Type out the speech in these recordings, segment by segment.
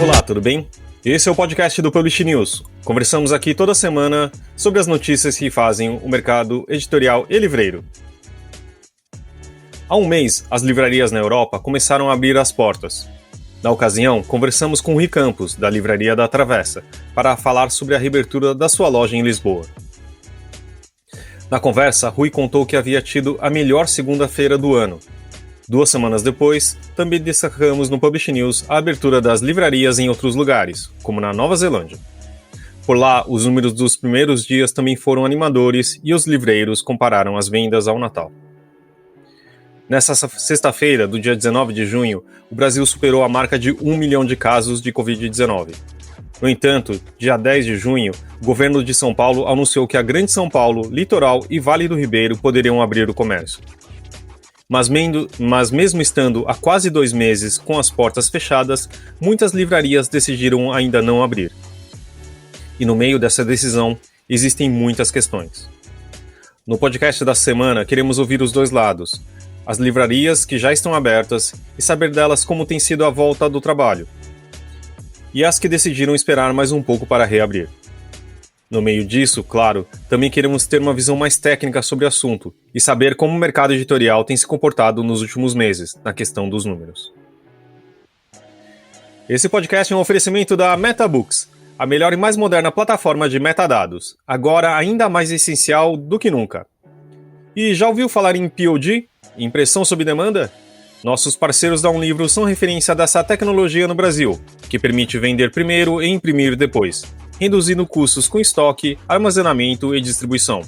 Olá, tudo bem? Esse é o podcast do Publish News. Conversamos aqui toda semana sobre as notícias que fazem o mercado editorial e livreiro. Há um mês, as livrarias na Europa começaram a abrir as portas. Na ocasião, conversamos com Rui Campos, da Livraria da Travessa, para falar sobre a reabertura da sua loja em Lisboa. Na conversa, Rui contou que havia tido a melhor segunda-feira do ano. 2 semanas depois, também destacamos no Publish News a abertura das livrarias em outros lugares, como na Nova Zelândia. Por lá, os números dos primeiros dias também foram animadores e os livreiros compararam as vendas ao Natal. Nessa sexta-feira, do dia 19 de junho, o Brasil superou a marca de 1 milhão de casos de Covid-19. No entanto, dia 10 de junho, o governo de São Paulo anunciou que a Grande São Paulo, Litoral e Vale do Ribeiro poderiam abrir o comércio. Mas mesmo estando há quase 2 meses com as portas fechadas, muitas livrarias decidiram ainda não abrir. E no meio dessa decisão, existem muitas questões. No podcast da semana, queremos ouvir os dois lados, as livrarias que já estão abertas e saber delas como tem sido a volta do trabalho, e as que decidiram esperar mais um pouco para reabrir. No meio disso, claro, também queremos ter uma visão mais técnica sobre o assunto e saber como o mercado editorial tem se comportado nos últimos meses, na questão dos números. Esse podcast é um oferecimento da MetaBooks, a melhor e mais moderna plataforma de metadados, agora ainda mais essencial do que nunca. E já ouviu falar em POD? Impressão sob demanda? Nossos parceiros da Unlivro são referência dessa tecnologia no Brasil, que permite vender primeiro e imprimir depois, reduzindo custos com estoque, armazenamento e distribuição.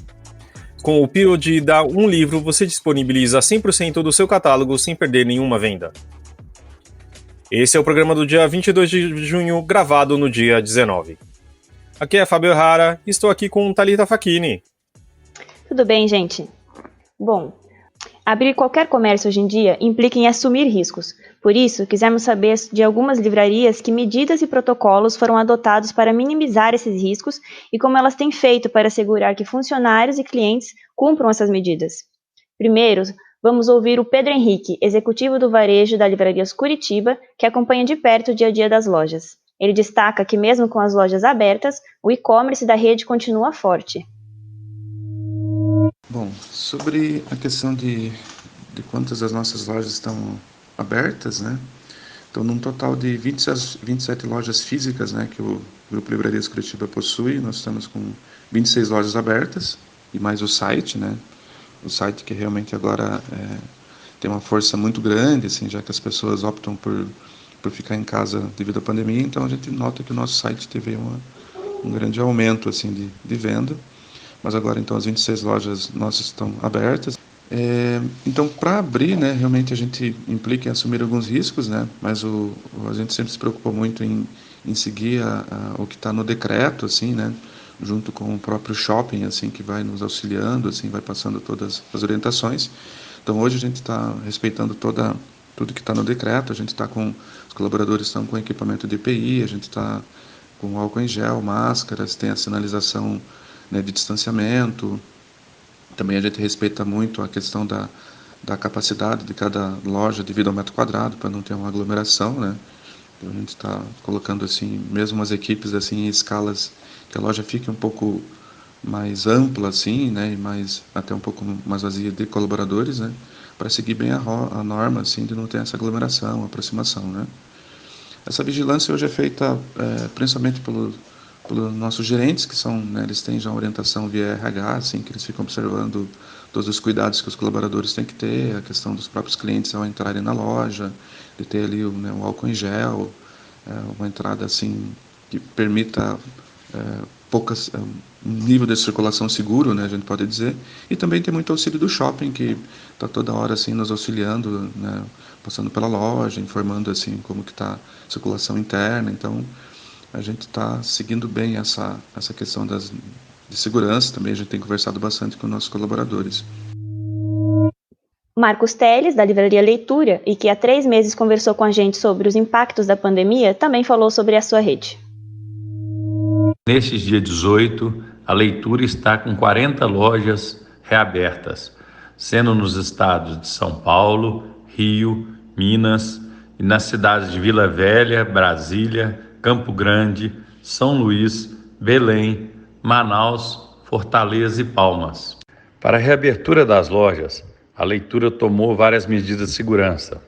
Com o POD da Unlivro, você disponibiliza 100% do seu catálogo sem perder nenhuma venda. Esse é o programa do dia 22 de junho, gravado no dia 19. Aqui é Fábio Rara e estou aqui com Thalita Facchini. Tudo bem, gente? Bom, abrir qualquer comércio hoje em dia implica em assumir riscos. Por isso, quisemos saber de algumas livrarias que medidas e protocolos foram adotados para minimizar esses riscos e como elas têm feito para assegurar que funcionários e clientes cumpram essas medidas. Primeiro, vamos ouvir o Pedro Henrique, executivo do varejo da Livrarias Curitiba, que acompanha de perto o dia a dia das lojas. Ele destaca que mesmo com as lojas abertas, o e-commerce da rede continua forte. Bom, sobre a questão de quantas das nossas lojas estão abertas, né? Então, num total de 27 lojas físicas, né, que o Grupo Livrarias Curitiba possui, nós estamos com 26 lojas abertas e mais o site, né? O site que realmente agora tem uma força muito grande, assim, já que as pessoas optam por ficar em casa devido à pandemia, então a gente nota que o nosso site teve um grande aumento, assim, de venda. Mas agora, então, as 26 lojas nossas estão abertas. Então, para abrir, né, realmente a gente implica em assumir alguns riscos, né, mas a gente sempre se preocupa muito em seguir o que está no decreto, assim, né, junto com o próprio shopping, assim, que vai nos auxiliando, assim, vai passando todas as orientações. Então, hoje a gente está respeitando tudo que está no decreto, a gente está os colaboradores estão com equipamento de EPI, a gente está com álcool em gel, máscaras, tem a sinalização, né, de distanciamento. Também a gente respeita muito a questão da capacidade de cada loja devido ao metro quadrado, para não ter uma aglomeração, né? Então a gente está colocando, assim, mesmo as equipes, assim, em escalas que a loja fique um pouco mais ampla, assim, né, e até um pouco mais vazia de colaboradores, né, para seguir bem a norma, assim, de não ter essa aglomeração, aproximação, né. Essa vigilância hoje é feita principalmente pelos nossos gerentes, que são, né, eles têm já uma orientação via RH, assim, que eles ficam observando todos os cuidados que os colaboradores têm que ter, a questão dos próprios clientes ao entrarem na loja, de ter ali o álcool em gel, uma entrada, assim, que permita um nível de circulação seguro, né, a gente pode dizer, e também tem muito auxílio do shopping, que está toda hora, assim, nos auxiliando, né, passando pela loja, informando, assim, como que está a circulação interna. Então a gente está seguindo bem essa questão de segurança. Também a gente tem conversado bastante com nossos colaboradores. Marcos Teles, da Livraria Leitura, e que há 3 meses conversou com a gente sobre os impactos da pandemia, também falou sobre a sua rede. Neste dia 18, a Leitura está com 40 lojas reabertas, sendo nos estados de São Paulo, Rio, Minas e nas cidades de Vila Velha, Brasília, Campo Grande, São Luís, Belém, Manaus, Fortaleza e Palmas. Para a reabertura das lojas, a leitura tomou várias medidas de segurança.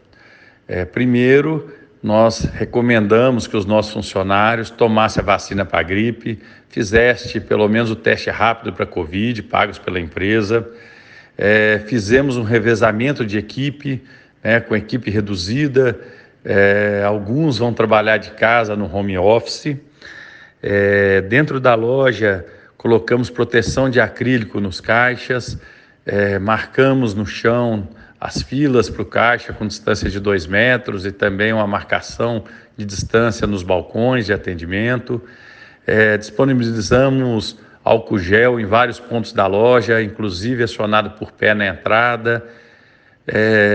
Primeiro, nós recomendamos que os nossos funcionários tomassem a vacina para a gripe, fizesse pelo menos o teste rápido para a Covid, pagos pela empresa. Fizemos um revezamento de equipe, com equipe reduzida. Alguns vão trabalhar de casa no home office. Dentro da loja, colocamos proteção de acrílico nos caixas, marcamos no chão as filas para o caixa com distância de 2 metros e também uma marcação de distância nos balcões de atendimento. Disponibilizamos álcool gel em vários pontos da loja, inclusive acionado por pé na entrada.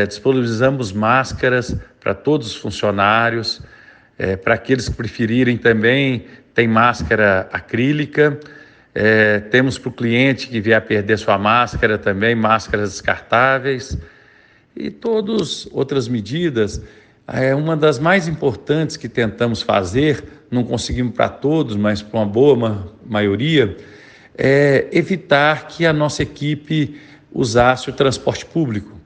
Disponibilizamos máscaras para todos os funcionários. Para aqueles que preferirem também, tem máscara acrílica. Temos para o cliente que vier a perder sua máscara também, máscaras descartáveis. E todas outras medidas. Uma das mais importantes que tentamos fazer, não conseguimos para todos, mas para uma boa maioria, é evitar que a nossa equipe usasse o transporte público.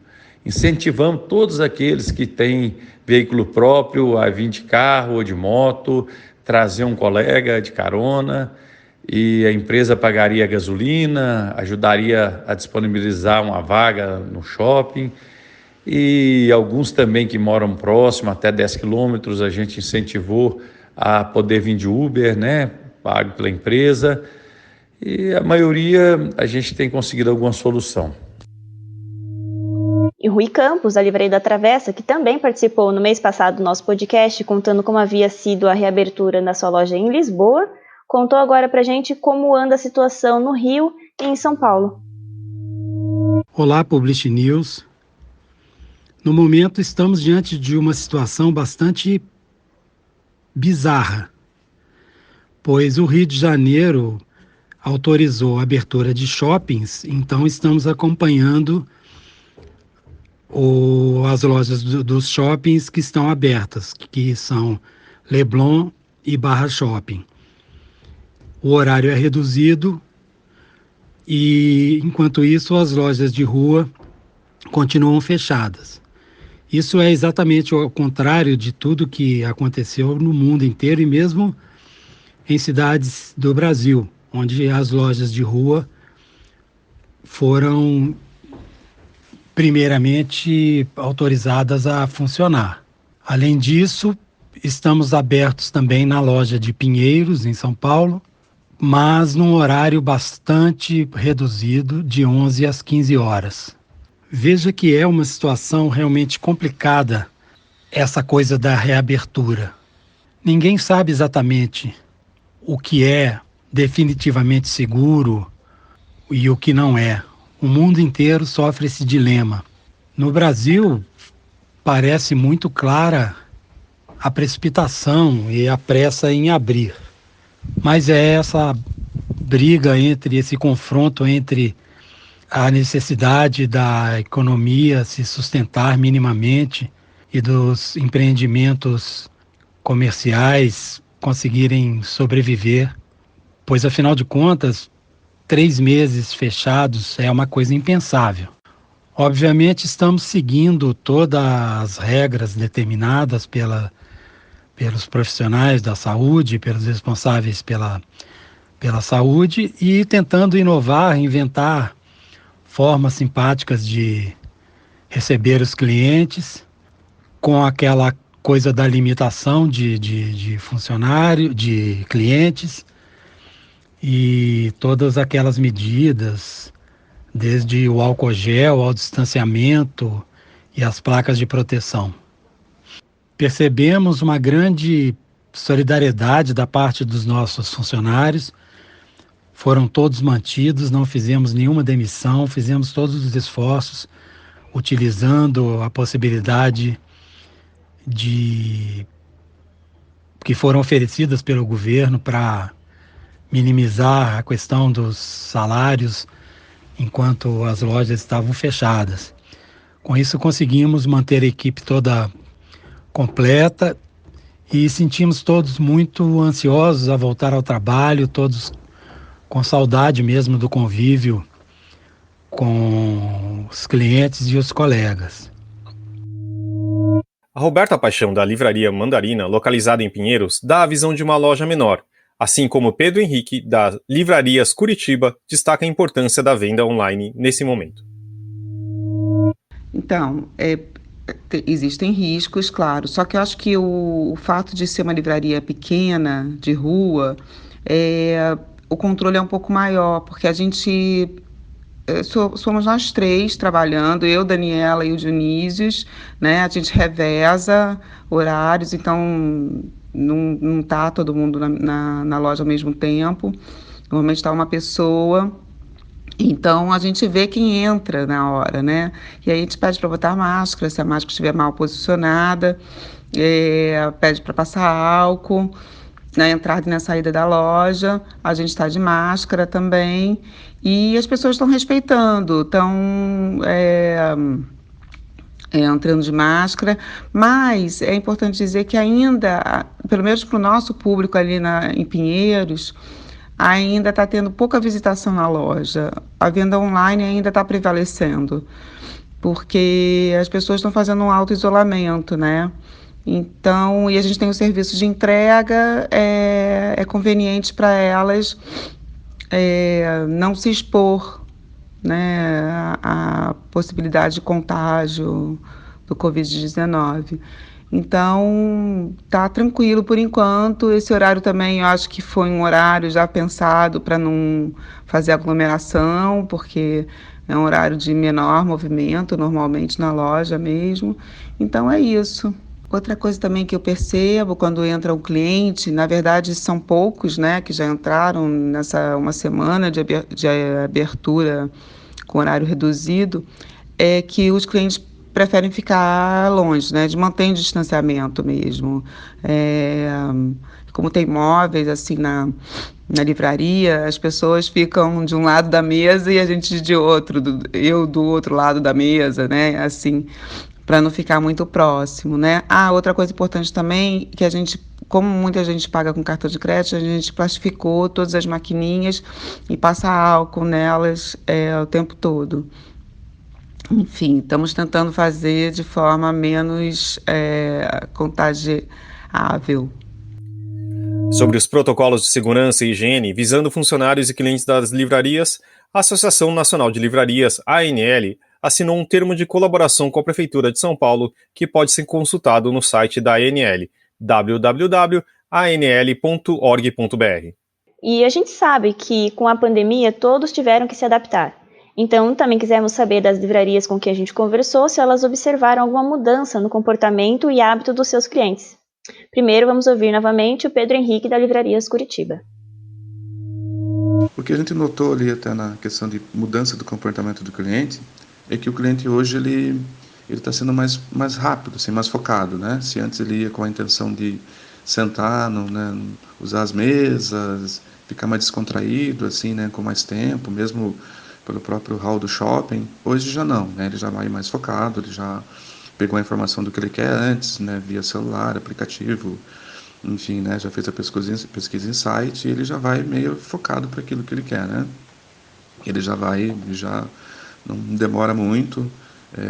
Incentivamos todos aqueles que têm veículo próprio a vir de carro ou de moto, trazer um colega de carona, e a empresa pagaria a gasolina, ajudaria a disponibilizar uma vaga no shopping. E alguns também que moram próximo, até 10 quilômetros, a gente incentivou a poder vir de Uber, pago pela empresa. E a maioria a gente tem conseguido alguma solução. E Rui Campos, da Livraria da Travessa, que também participou no mês passado do nosso podcast, contando como havia sido a reabertura da sua loja em Lisboa, contou agora pra gente como anda a situação no Rio e em São Paulo. Olá, Publish News. No momento, estamos diante de uma situação bastante bizarra, pois o Rio de Janeiro autorizou a abertura de shoppings, então estamos acompanhando as lojas dos shoppings que estão abertas, que são Leblon e Barra Shopping. O horário é reduzido e, enquanto isso, as lojas de rua continuam fechadas. Isso é exatamente o contrário de tudo que aconteceu no mundo inteiro e mesmo em cidades do Brasil, onde as lojas de rua foram primeiramente autorizadas a funcionar. Além disso, estamos abertos também na loja de Pinheiros, em São Paulo, mas num horário bastante reduzido, de 11 às 15 horas. Veja que é uma situação realmente complicada, essa coisa da reabertura. Ninguém sabe exatamente o que é definitivamente seguro e o que não é. O mundo inteiro sofre esse dilema. No Brasil, parece muito clara a precipitação e a pressa em abrir. Mas é essa briga esse confronto entre a necessidade da economia se sustentar minimamente e dos empreendimentos comerciais conseguirem sobreviver, pois, afinal de contas, 3 meses fechados é uma coisa impensável. Obviamente, estamos seguindo todas as regras determinadas pelos profissionais da saúde, pelos responsáveis pela saúde e tentando inovar, inventar formas simpáticas de receber os clientes, com aquela coisa da limitação de funcionário, de clientes, e todas aquelas medidas, desde o álcool gel ao distanciamento e as placas de proteção. Percebemos uma grande solidariedade da parte dos nossos funcionários. Foram todos mantidos, não fizemos nenhuma demissão, fizemos todos os esforços, utilizando a possibilidade que foram oferecidas pelo governo para minimizar a questão dos salários enquanto as lojas estavam fechadas. Com isso, conseguimos manter a equipe toda completa e sentimos todos muito ansiosos a voltar ao trabalho, todos com saudade mesmo do convívio com os clientes e os colegas. A Roberta Paixão, da Livraria Mandarina, localizada em Pinheiros, dá a visão de uma loja menor, assim como Pedro Henrique, da Livrarias Curitiba, destaca a importância da venda online nesse momento. Então, existem riscos, claro, só que eu acho que o fato de ser uma livraria pequena, de rua, o controle é um pouco maior, porque a gente somos nós três trabalhando, eu, Daniela e o Dionísios, né? A gente reveza horários, então não tá todo mundo na loja ao mesmo tempo. Normalmente está uma pessoa. Então a gente vê quem entra na hora, né? E aí a gente pede para botar máscara, se a máscara estiver mal posicionada, pede para passar álcool. Na entrada e na saída da loja, a gente está de máscara também, e as pessoas estão respeitando, estão entrando de máscara, mas é importante dizer que ainda, pelo menos para o nosso público ali em Pinheiros, ainda está tendo pouca visitação na loja. A venda online ainda está prevalecendo, porque as pessoas estão fazendo um auto-isolamento, né? Então, e a gente tem o serviço de entrega, é conveniente para elas não se expor, né, à possibilidade de contágio do Covid-19. Então, tá tranquilo por enquanto. Esse horário também eu acho que foi um horário já pensado para não fazer aglomeração, porque é um horário de menor movimento, normalmente na loja mesmo. Então é isso. Outra coisa também que eu percebo quando entra um cliente, na verdade são poucos, né, que já entraram nessa uma semana de abertura com horário reduzido, é que os clientes preferem ficar longe, né, de manter o distanciamento mesmo. Como tem móveis assim na livraria, as pessoas ficam de um lado da mesa e a gente de outro, eu do outro lado da mesa, né, assim, para não ficar muito próximo, né? Outra coisa importante também, que a gente, como muita gente paga com cartão de crédito, a gente plastificou todas as maquininhas e passa álcool nelas o tempo todo. Enfim, estamos tentando fazer de forma menos contagiável. Sobre os protocolos de segurança e higiene visando funcionários e clientes das livrarias, a Associação Nacional de Livrarias, ANL, assinou um termo de colaboração com a Prefeitura de São Paulo que pode ser consultado no site da ANL, www.anl.org.br. E a gente sabe que com a pandemia todos tiveram que se adaptar. Então também quisemos saber das livrarias com que a gente conversou se elas observaram alguma mudança no comportamento e hábito dos seus clientes. Primeiro vamos ouvir novamente o Pedro Henrique da Livrarias Curitiba. O que a gente notou ali até na questão de mudança do comportamento do cliente é que o cliente hoje ele está sendo mais rápido, assim, mais focado, né? Se antes ele ia com a intenção de sentar, né, usar as mesas, ficar mais descontraído, assim, né, com mais tempo, mesmo pelo próprio hall do shopping, hoje já não, né? Ele já vai mais focado, ele já pegou a informação do que ele quer antes, né, via celular, aplicativo, enfim, né, já fez a pesquisa em site e ele já vai meio focado para aquilo que ele quer, né? Ele já não demora muito,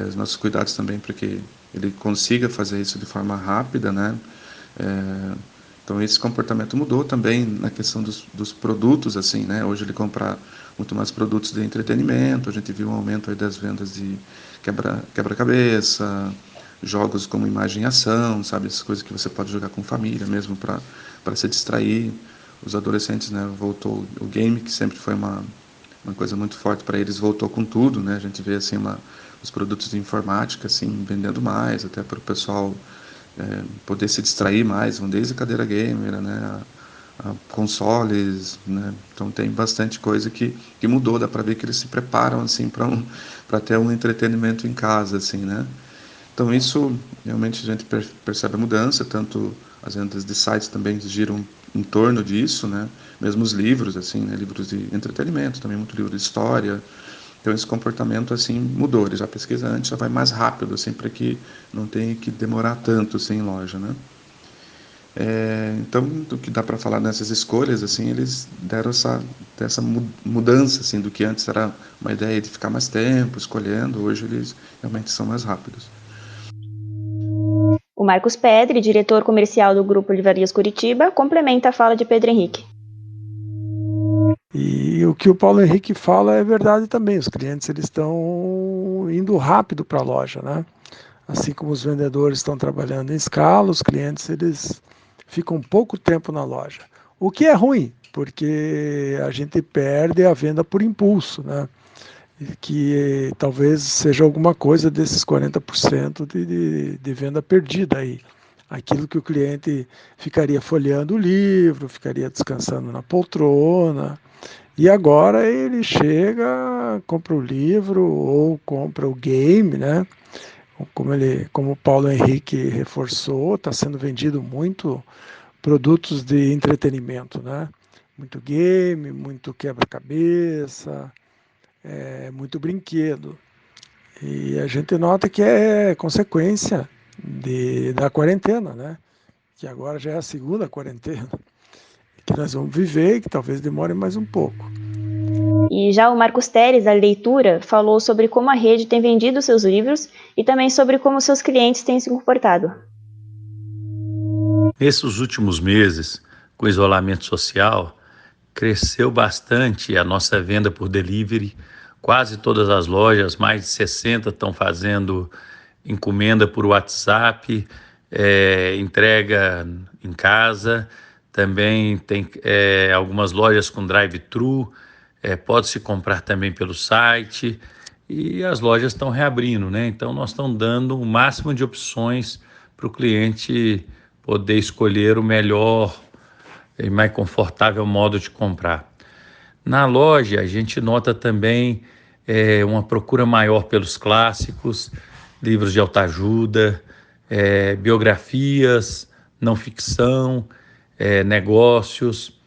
os nossos cuidados também para que ele consiga fazer isso de forma rápida, né? Então esse comportamento mudou também na questão dos produtos, assim, né? Hoje ele compra muito mais produtos de entretenimento, a gente viu um aumento aí das vendas de quebra-cabeça, jogos como imagem e ação, sabe? Essas coisas que você pode jogar com família mesmo para se distrair. Os adolescentes, né? Voltou o game, que sempre foi uma coisa muito forte para eles, voltou com tudo, né? A gente vê assim os produtos de informática assim vendendo mais, até para o pessoal poder se distrair mais, vão desde cadeira gamer, né, a consoles, né? Então tem bastante coisa que mudou, dá para ver que eles se preparam assim para ter um entretenimento em casa, assim, né? Então isso realmente a gente percebe a mudança, tanto as vendas de sites também giram em torno disso, né? Mesmo os livros, assim, né? Livros de entretenimento, também muito livro de história. Então esse comportamento assim mudou, ele já pesquisa antes, já vai mais rápido, assim, para que não tenha que demorar tanto assim, em loja, né? Então, do que dá para falar nessas escolhas, assim, eles deram essa mudança, assim, do que antes era uma ideia de ficar mais tempo escolhendo, hoje eles realmente são mais rápidos. O Marcos Pedre, diretor comercial do Grupo Livrarias Curitiba, complementa a fala de Pedro Henrique. E o que o Paulo Henrique fala é verdade também. Os clientes eles estão indo rápido para a loja, né? Assim como os vendedores estão trabalhando em escala, os clientes eles ficam pouco tempo na loja. O que é ruim, porque a gente perde a venda por impulso, né? Que talvez seja alguma coisa desses 40% de venda perdida aí. Aquilo que o cliente ficaria folheando o livro, ficaria descansando na poltrona, e agora ele chega, compra o livro ou compra o game, né? Como o Paulo Henrique reforçou, está sendo vendido muito produtos de entretenimento, né? Muito game, muito quebra-cabeça, muito brinquedo. E a gente nota que é consequência da quarentena, né? Que agora já é a segunda quarentena, que nós vamos viver e que talvez demore mais um pouco. E já o Marcos Teres, da Leitura, falou sobre como a rede tem vendido seus livros e também sobre como seus clientes têm se comportado. Nesses últimos meses, com o isolamento social, cresceu bastante a nossa venda por delivery. Quase todas as lojas, mais de 60, estão fazendo encomenda por WhatsApp, entrega em casa. Também tem algumas lojas com drive-thru, pode-se comprar também pelo site, e as lojas estão reabrindo, né? Então nós estamos dando o máximo de opções para o cliente poder escolher o melhor e mais confortável modo de comprar. Na loja a gente nota também uma procura maior pelos clássicos, livros de autoajuda, biografias, não ficção, negócios.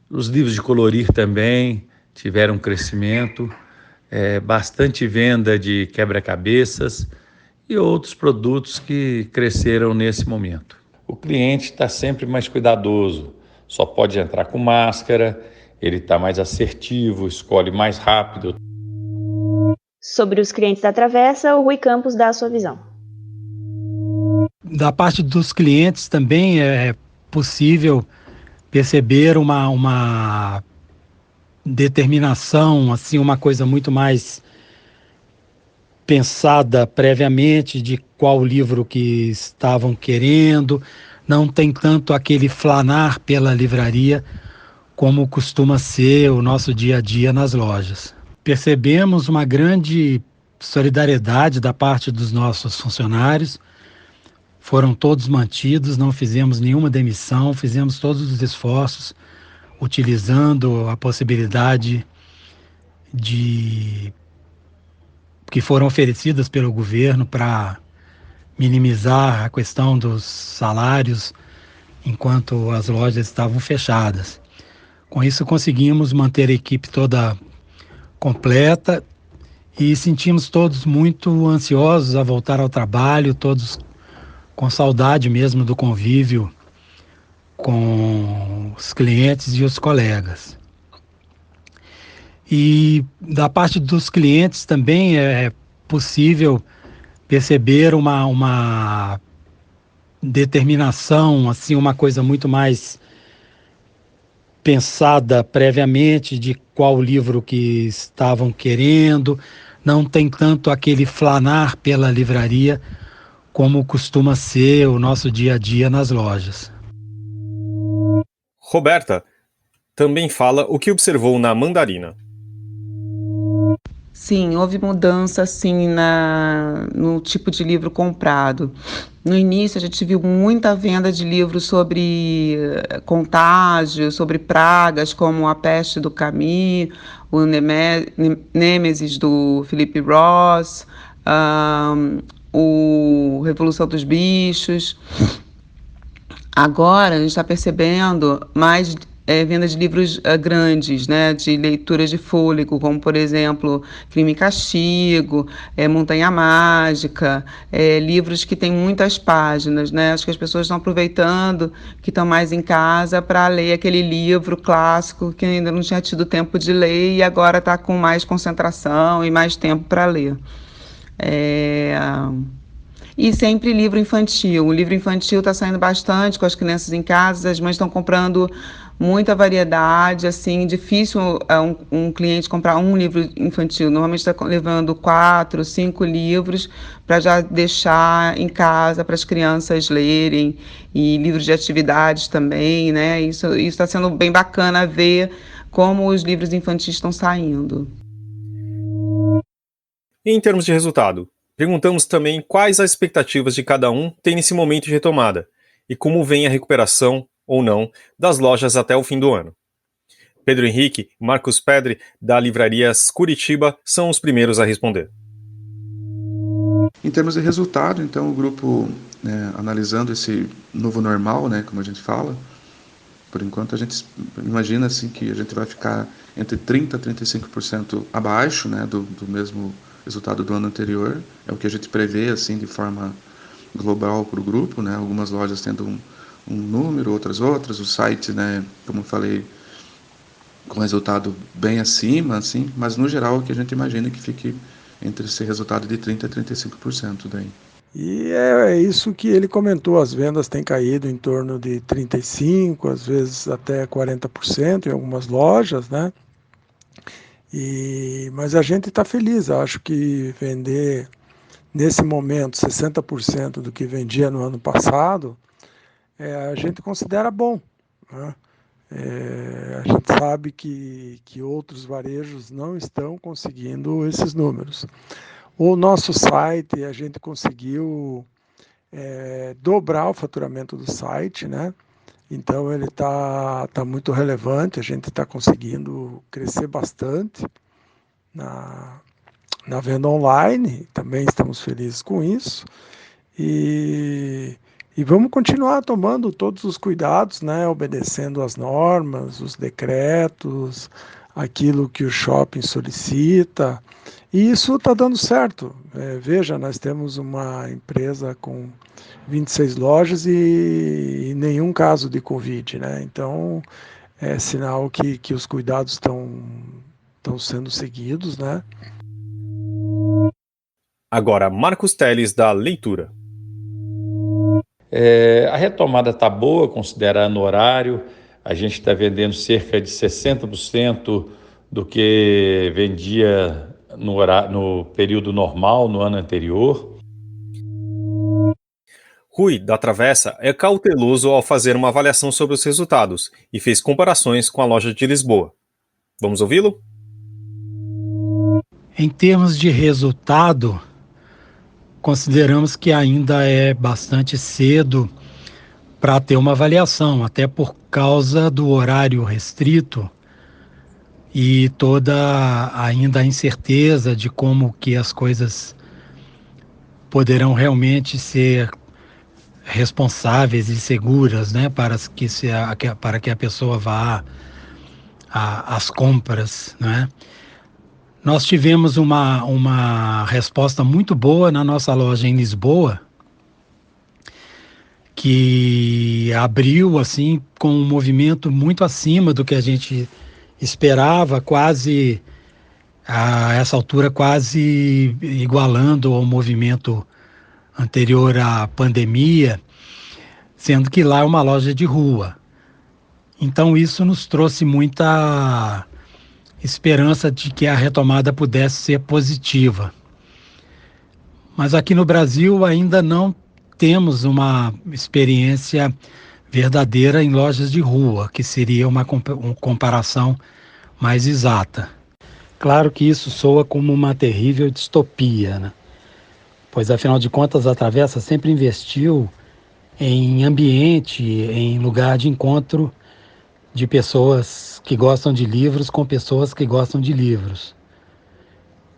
Os livros de colorir também tiveram um crescimento, bastante venda de quebra-cabeças e outros produtos que cresceram nesse momento. O cliente está sempre mais cuidadoso, só pode entrar com máscara, ele está mais assertivo, escolhe mais rápido. Sobre os clientes da Travessa, o Rui Campos dá a sua visão. Da parte dos clientes também é possível perceber uma determinação, assim, uma coisa muito mais pensada previamente de qual livro que estavam querendo. Não tem tanto aquele flanar pela livraria como costuma ser o nosso dia a dia nas lojas. Percebemos uma grande solidariedade da parte dos nossos funcionários. Foram todos mantidos, não fizemos nenhuma demissão, fizemos todos os esforços utilizando a possibilidade que foram oferecidas pelo governo para minimizar a questão dos salários enquanto as lojas estavam fechadas. Com isso conseguimos manter a equipe toda completa e sentimos todos muito ansiosos a voltar ao trabalho, todos com saudade mesmo do convívio com os clientes e os colegas. E da parte dos clientes também é possível perceber uma determinação, assim, uma coisa muito mais pensada previamente de qual livro que estavam querendo. Não tem tanto aquele flanar pela livraria como costuma ser o nosso dia a dia nas lojas. Roberta também fala o que observou na Mandarina. Sim, houve mudança sim no tipo de livro comprado. No início a gente viu muita venda de livros sobre contágio, sobre pragas, como A Peste do Camus, o Nêmesis do Philip Ross, o Revolução dos Bichos. Agora a gente está percebendo mais venda de livros grandes, né, de leituras de fôlego, como, por exemplo, Crime e Castigo, Montanha Mágica, livros que têm muitas páginas, né? Acho que as pessoas estão aproveitando que estão mais em casa para ler aquele livro clássico que ainda não tinha tido tempo de ler e agora está com mais concentração e mais tempo para ler. E sempre livro infantil. O livro infantil está saindo bastante com as crianças em casa, as mães estão comprando muita variedade, assim, difícil um cliente comprar um livro infantil. Normalmente está levando 4, 5 livros para já deixar em casa para as crianças lerem, e livros de atividades também, né? Isso está sendo bem bacana ver como os livros infantis estão saindo. E em termos de resultado, perguntamos também quais as expectativas de cada um tem nesse momento de retomada e como vem a recuperação ou não das lojas até o fim do ano. Pedro Henrique e Marcos Pedri, da Livrarias Curitiba, são os primeiros a responder. Em termos de resultado, então, o grupo, analisando esse novo normal, né, como a gente fala, por enquanto a gente imagina assim, que a gente vai ficar entre 30% a 35% abaixo, né, do mesmo resultado do ano anterior. É o que a gente prevê assim, de forma global para o grupo, né, algumas lojas tendo um número, outras, o site, né, como eu falei, com resultado bem acima, assim, mas no geral o que a gente imagina é que fique entre esse resultado de 30% a 35% daí. E é isso que ele comentou, as vendas têm caído em torno de 35%, às vezes até 40% em algumas lojas, né? Mas a gente está feliz, acho que vender nesse momento 60% do que vendia no ano passado, a gente considera bom, né? A gente sabe que outros varejos não estão conseguindo esses números. O nosso site, a gente conseguiu dobrar o faturamento do site, né? Então ele tá muito relevante, a gente está conseguindo crescer bastante na venda online, também estamos felizes com isso. E vamos continuar tomando todos os cuidados, né, obedecendo as normas, os decretos, aquilo que o shopping solicita. E isso está dando certo. Veja, nós temos uma empresa com 26 lojas e nenhum caso de Covid, né? Então, é sinal que os cuidados estão sendo seguidos, né? Agora, Marcos Teles, da Leitura. A retomada está boa, considerando o horário. A gente está vendendo cerca de 60% do que vendia no período normal, no ano anterior. Rui, da Travessa, é cauteloso ao fazer uma avaliação sobre os resultados e fez comparações com a loja de Lisboa. Vamos ouvi-lo? Em termos de resultado, consideramos que ainda é bastante cedo para ter uma avaliação, até por causa do horário restrito e toda ainda a incerteza de como que as coisas poderão realmente ser responsáveis e seguras, né, para que a pessoa vá às compras, né? Nós tivemos uma resposta muito boa na nossa loja em Lisboa, que abriu assim com um movimento muito acima do que a gente esperava, quase a essa altura quase igualando ao movimento anterior à pandemia, sendo que lá é uma loja de rua. Então isso nos trouxe muita esperança de que a retomada pudesse ser positiva. Mas aqui no Brasil ainda não temos uma experiência verdadeira em lojas de rua, que seria uma comparação mais exata. Claro que isso soa como uma terrível distopia, né? Pois afinal de contas a Travessa sempre investiu em ambiente, em lugar de encontro de pessoas que gostam de livros com pessoas que gostam de livros.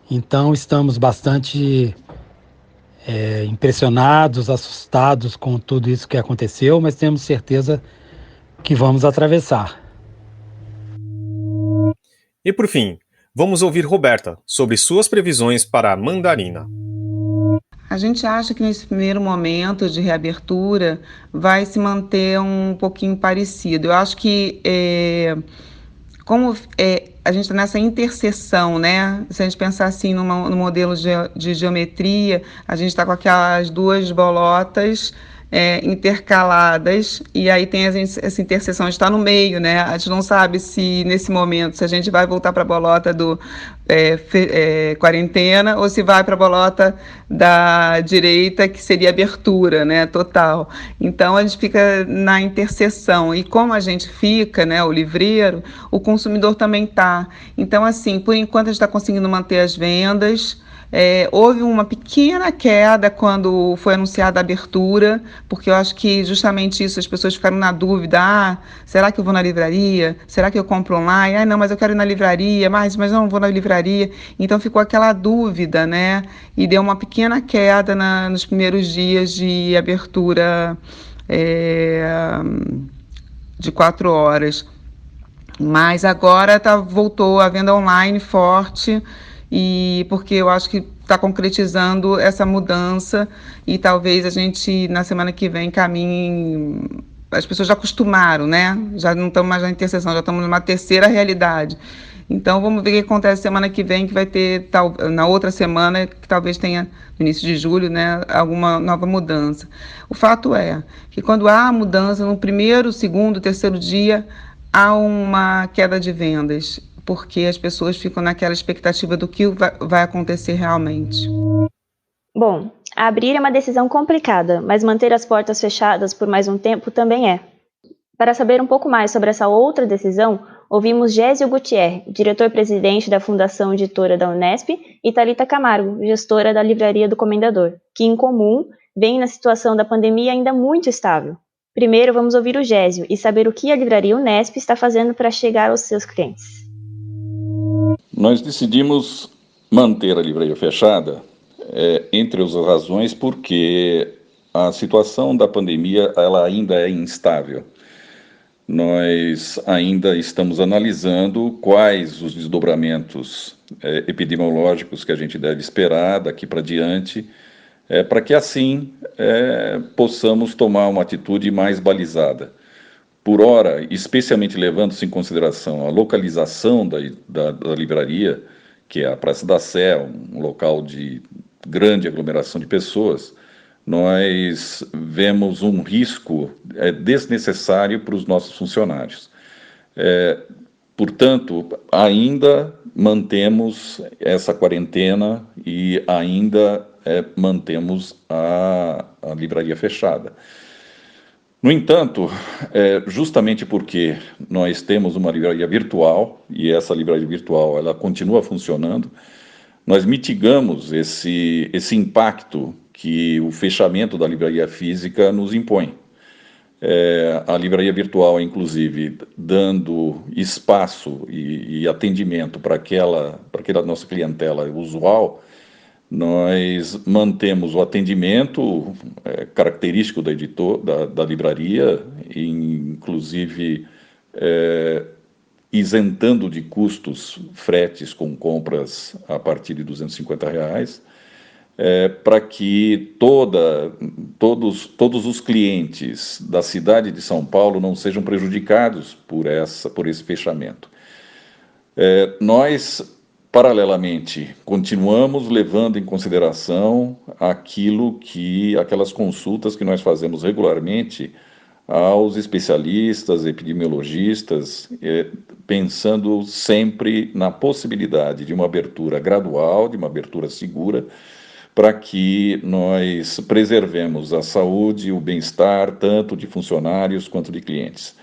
Então estamos bastante impressionados, assustados com tudo isso que aconteceu, mas temos certeza que vamos atravessar. E por fim, vamos ouvir Roberta sobre suas previsões para a mandarina. A gente acha que nesse primeiro momento de reabertura vai se manter um pouquinho parecido. Eu acho que como a gente está nessa interseção, né? Se a gente pensar assim no modelo de geometria, a gente está com aquelas duas bolotas intercaladas, e aí tem essa interseção, a gente está no meio, né? A gente não sabe se nesse momento, se a gente vai voltar para a bolota do quarentena, ou se vai para a bolota da direita, que seria abertura, né, total. Então a gente fica na interseção, e como a gente fica, né, o livreiro, o consumidor também está. Então, assim, por enquanto a gente está conseguindo manter as vendas. Houve uma pequena queda quando foi anunciada a abertura, porque eu acho que justamente isso, as pessoas ficaram na dúvida, será que eu vou na livraria? Será que eu compro online? Não, mas eu quero ir na livraria, mas não vou na livraria. Então ficou aquela dúvida, né? E deu uma pequena queda nos primeiros dias de abertura de 4 horas. Mas agora voltou a venda online forte, e porque eu acho que está concretizando essa mudança, e talvez a gente na semana que vem caminhe. As pessoas já acostumaram, né? Já não estamos mais na interseção, já estamos numa terceira realidade. Então vamos ver o que acontece semana que vem, que vai ter na outra semana, que talvez tenha no início de julho, né, alguma nova mudança. O fato é que quando há mudança no primeiro, segundo, terceiro dia, há uma queda de vendas, porque as pessoas ficam naquela expectativa do que vai acontecer realmente. Bom, abrir é uma decisão complicada, mas manter as portas fechadas por mais um tempo também é. Para saber um pouco mais sobre essa outra decisão, ouvimos Gésio Gutierre, diretor-presidente da Fundação Editora da Unesp, e Thalita Camargo, gestora da Livraria do Comendador, que em comum vem na situação da pandemia ainda muito estável. Primeiro, vamos ouvir o Gésio e saber o que a Livraria Unesp está fazendo para chegar aos seus clientes. Nós decidimos manter a livraria fechada, entre as razões porque a situação da pandemia ela ainda é instável. Nós ainda estamos analisando quais os desdobramentos epidemiológicos que a gente deve esperar daqui para diante, para que assim possamos tomar uma atitude mais balizada. Por ora, especialmente levando-se em consideração a localização da livraria, que é a Praça da Sé, um local de grande aglomeração de pessoas, nós vemos um risco desnecessário para os nossos funcionários. Portanto, ainda mantemos essa quarentena e ainda mantemos a livraria fechada. No entanto, justamente porque nós temos uma livraria virtual, e essa livraria virtual ela continua funcionando, nós mitigamos esse impacto que o fechamento da livraria física nos impõe. A livraria virtual, inclusive, dando espaço e atendimento para aquela nossa clientela usual, nós mantemos o atendimento característico da livraria, inclusive isentando de custos fretes com compras a partir de R$250, para que todos os clientes da cidade de São Paulo não sejam prejudicados por esse fechamento. Nós, paralelamente, continuamos levando em consideração aquelas consultas que nós fazemos regularmente aos especialistas, epidemiologistas, pensando sempre na possibilidade de uma abertura gradual, de uma abertura segura, para que nós preservemos a saúde e o bem-estar tanto de funcionários quanto de clientes.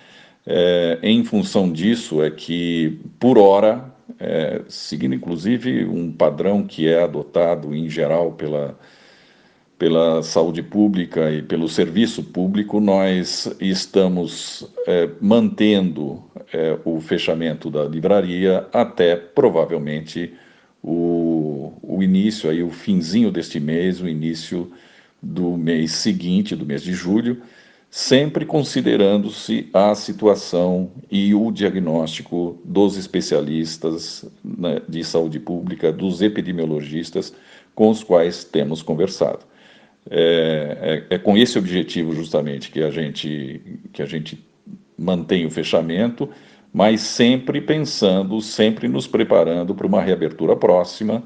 Em função disso é que, por hora, seguindo inclusive um padrão que é adotado em geral pela saúde pública e pelo serviço público, nós estamos mantendo o fechamento da livraria até provavelmente o início, aí, o finzinho deste mês, o início do mês seguinte, do mês de julho, sempre considerando-se a situação e o diagnóstico dos especialistas, né, de saúde pública, dos epidemiologistas com os quais temos conversado. É com esse objetivo justamente que a gente mantém o fechamento, mas sempre pensando, sempre nos preparando para uma reabertura próxima,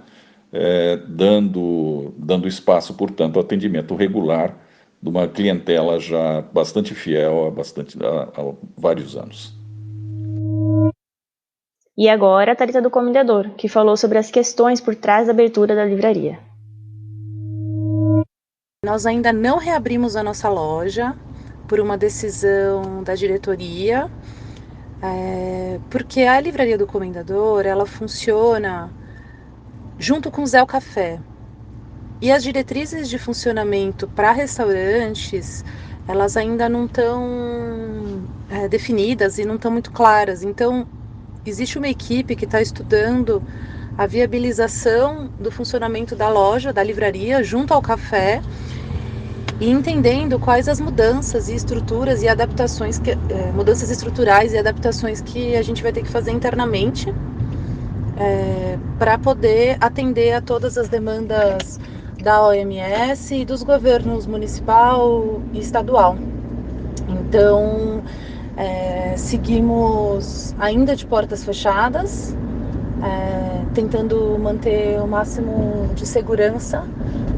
dando espaço, portanto, ao atendimento regular de uma clientela já bastante fiel há vários anos. E agora a Thalita do Comendador, que falou sobre as questões por trás da abertura da livraria. Nós ainda não reabrimos a nossa loja por uma decisão da diretoria, porque a Livraria do Comendador, ela funciona junto com o Zé o Café. E as diretrizes de funcionamento para restaurantes, elas ainda não estão definidas e não estão muito claras. Então, existe uma equipe que está estudando a viabilização do funcionamento da loja, da livraria, junto ao café, e entendendo quais as mudanças e estruturas e adaptações, mudanças estruturais e adaptações que a gente vai ter que fazer internamente para poder atender a todas as demandas da OMS e dos governos municipal e estadual. Então, seguimos ainda de portas fechadas, tentando manter o máximo de segurança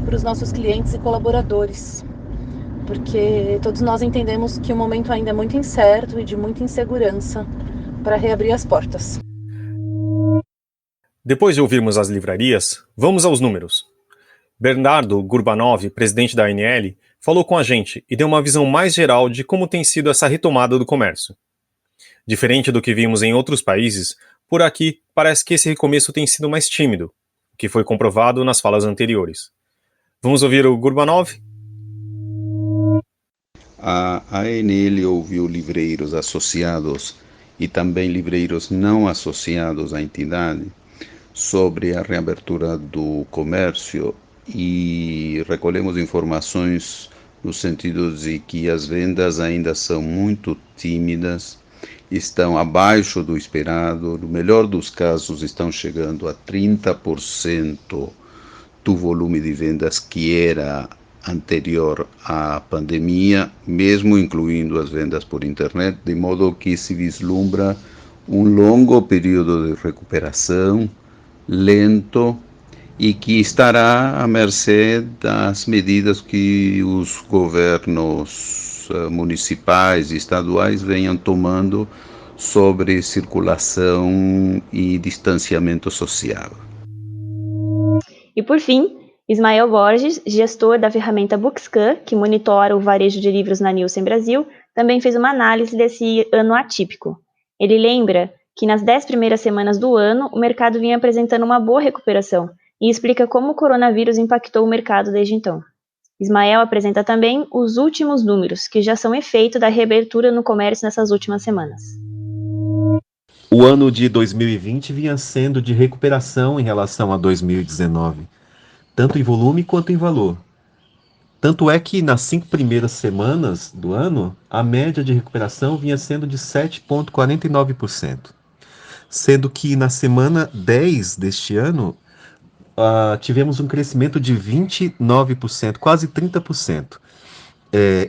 para os nossos clientes e colaboradores, porque todos nós entendemos que o momento ainda é muito incerto e de muita insegurança para reabrir as portas. Depois de ouvirmos as livrarias, vamos aos números. Bernardo Gurbanov, presidente da ANL, falou com a gente e deu uma visão mais geral de como tem sido essa retomada do comércio. Diferente do que vimos em outros países, por aqui parece que esse recomeço tem sido mais tímido, o que foi comprovado nas falas anteriores. Vamos ouvir o Gurbanov? A ANL ouviu livreiros associados e também livreiros não associados à entidade sobre a reabertura do comércio e recolhemos informações no sentido de que as vendas ainda são muito tímidas, estão abaixo do esperado, no melhor dos casos estão chegando a 30% do volume de vendas que era anterior à pandemia, mesmo incluindo as vendas por internet, de modo que se vislumbra um longo período de recuperação, lento, e que estará à mercê das medidas que os governos municipais e estaduais venham tomando sobre circulação e distanciamento social. E por fim, Ismael Borges, gestor da ferramenta Bookscan, que monitora o varejo de livros na Nielsen Brasil, também fez uma análise desse ano atípico. Ele lembra que nas 10 primeiras semanas do ano, o mercado vinha apresentando uma boa recuperação e explica como o coronavírus impactou o mercado desde então. Ismael apresenta também os últimos números, que já são efeito da reabertura no comércio nessas últimas semanas. O ano de 2020 vinha sendo de recuperação em relação a 2019, tanto em volume quanto em valor. Tanto é que nas 5 primeiras semanas do ano, a média de recuperação vinha sendo de 7,49%, sendo que na semana 10 deste ano, tivemos um crescimento de 29%, quase 30%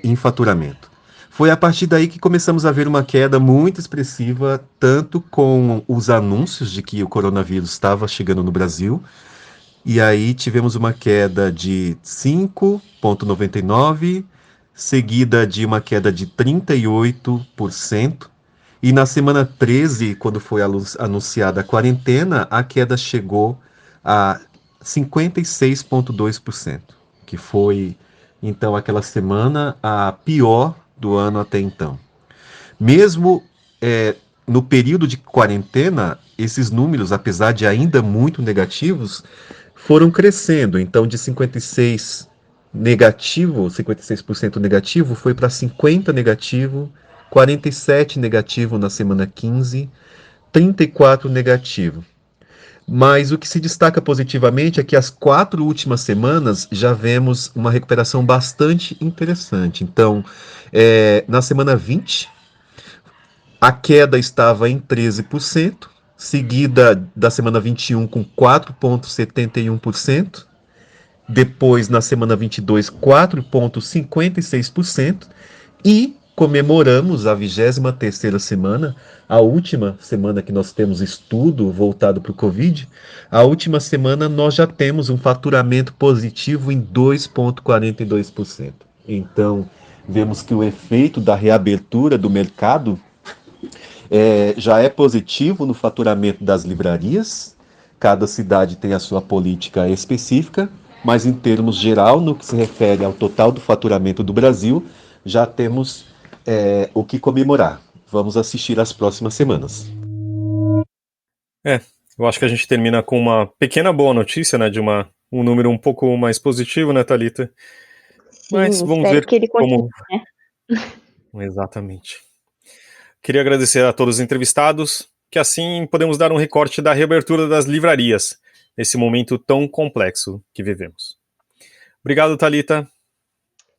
em faturamento. Foi a partir daí que começamos a ver uma queda muito expressiva, tanto com os anúncios de que o coronavírus estava chegando no Brasil, e aí tivemos uma queda de 5,99%, seguida de uma queda de 38%, e na semana 13, quando foi anunciada a quarentena, a queda chegou a 56,2%, que foi, então, aquela semana a pior do ano até então. Mesmo no período de quarentena, esses números, apesar de ainda muito negativos, foram crescendo. Então, de 56% negativo, foi para 50% negativo, 47% negativo na semana 15, 34% negativo. Mas o que se destaca positivamente é que as 4 últimas semanas já vemos uma recuperação bastante interessante. Então, na semana 20, a queda estava em 13%, seguida da semana 21 com 4,71%, depois na semana 22, 4,56%, e comemoramos a 23ª semana, a última semana que nós temos estudo voltado para o Covid. A última semana nós já temos um faturamento positivo em 2,42%. Então, vemos que o efeito da reabertura do mercado já é positivo no faturamento das livrarias. Cada cidade tem a sua política específica, mas em termos geral, no que se refere ao total do faturamento do Brasil, já temos o que comemorar. Vamos assistir às próximas semanas. Eu acho que a gente termina com uma pequena boa notícia, né, de um número um pouco mais positivo, né, Thalita? Mas Sim, vamos espero ver que ele continue, né? Exatamente. Queria agradecer a todos os entrevistados, que assim podemos dar um recorte da reabertura das livrarias, nesse momento tão complexo que vivemos. Obrigado, Thalita.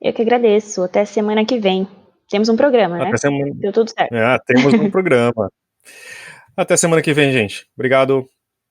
Eu que agradeço. Até semana que vem. Temos um programa, né? Até semana... Deu tudo certo. Temos um programa. Até semana que vem, gente. Obrigado.